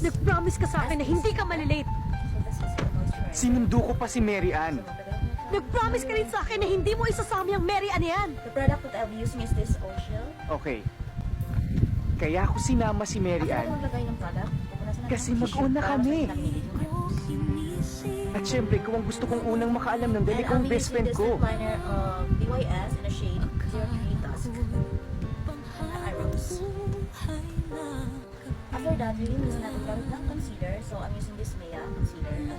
Nag-promise ka sa akin na hindi ka malilate. Sinundo ko pa si Mary Ann. Nag-promise ka rin sa akin na hindi mo isasama yung Mary Ann yan. The product that I'll be using is this oil. Okay. Kaya ako sinama si Mary Ako Ann maglagay ng product. kasi mag-una kami. At syempre, kung ang gusto kong unang makaalam ng dali kong best friend ko. Liner of DYS in a shade 03 Dusk. Eyebrows. After that, we're using natin gamit ng concealer. So, I'm using this Maya concealer. I'm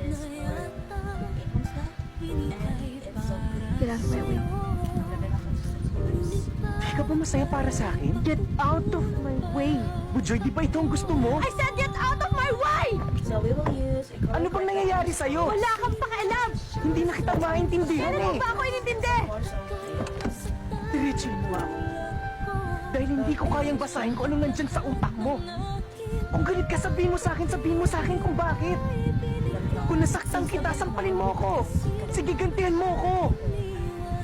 using this for 8 months na. And it's so pretty. Get out of my way. Ang ganda ng consistency. Di ka ba masaya para sa akin? Get out of my way. Bujoy, di ba ito ang gusto mo? I said get out of my way! So, we will use a Ano bang nangyayari sa'yo? Wala kang pakialam! Hindi na kita maintindihan Kailan mo eh. ba ako inintindi? Diretso mo ako. Dahil hindi ko kayang basahin kung anong nandyan sa utak mo. Kung galit ka, sabihin mo sa akin kung bakit. Kung nasaktan kita, sampalin mo ako. Sige, gantihan mo ako.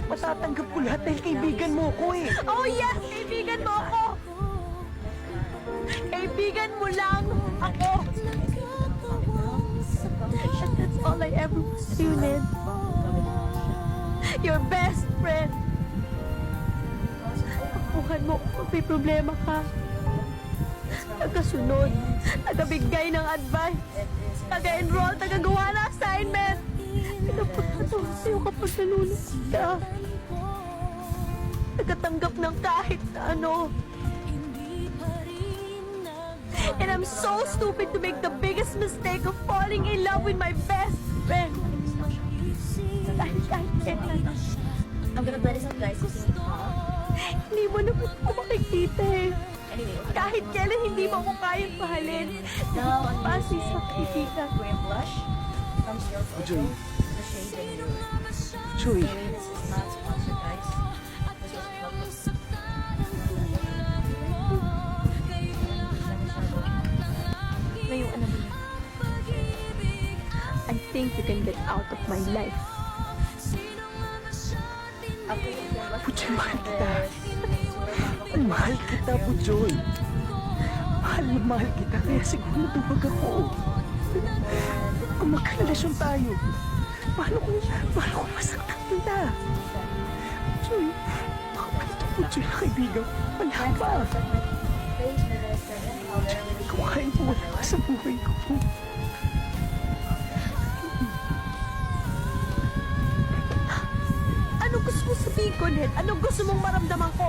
Matatanggap ko lahat dahil kaibigan mo ako eh. Oh yes! Kaibigan mo ako! Kaibigan mo lang ako! That's all I ever was to you, Ned. Your best friend. Takbuhan mo kung may problema ka. Tagasunod, tagabigay ng advice, taga-enroll, tagagawa ng assignment. Pinapagkatawa sa'yo kapag nalulungkot ka. Nagatanggap ng kahit na ano. And I'm so stupid to make the biggest mistake of falling in love with my best friend. Dahil kahit kailan, I'm gonna blend this up, guys, using it hot. hindi mo naman ako makikita eh. Anyway, Kahit kailan hindi mo ako kayang mahalin. now I'm Pasi using sa kaibigan. green blush from Sales Joy. Auto. The shade Demure. Joy, Anyway, this is not sponsored, guys. This was published. Ngayong ano mo na. I think you can get out of my life. After the blush, Puchoy, mahal kita. the Mahal kita, Bujoy. Mahal na mahal kita, kaya siguro tubag ako. Kung magkarelasyon tayo, paano kung masaktan kita? Bujoy, baka pa ito, Bujoy, na kaibigan ko. Wala pa. face with a certain powder with a Kung kaya mo, wala ka sa buhay ko. Ano gusto mo sabihin ko, Ned? Ano gusto mong maramdaman ko?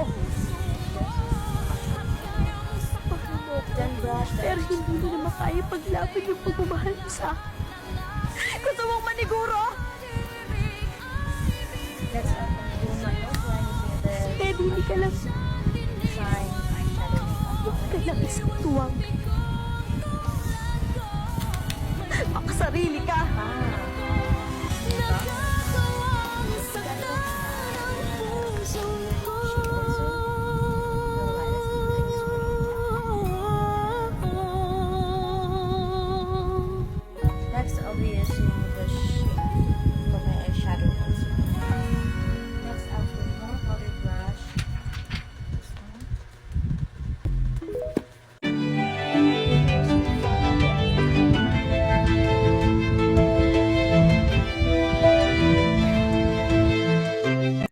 Mahal mo ako. Then brush the Pero hindi mo naman kaya paglapit yung pagmamahal mo sa akin. Gusto mong maniguro? Let's do my nose line using the Ned, hindi ka lang shine eyeshadow makeup. ka lang isang tuwang. Makasarili ka. Ah.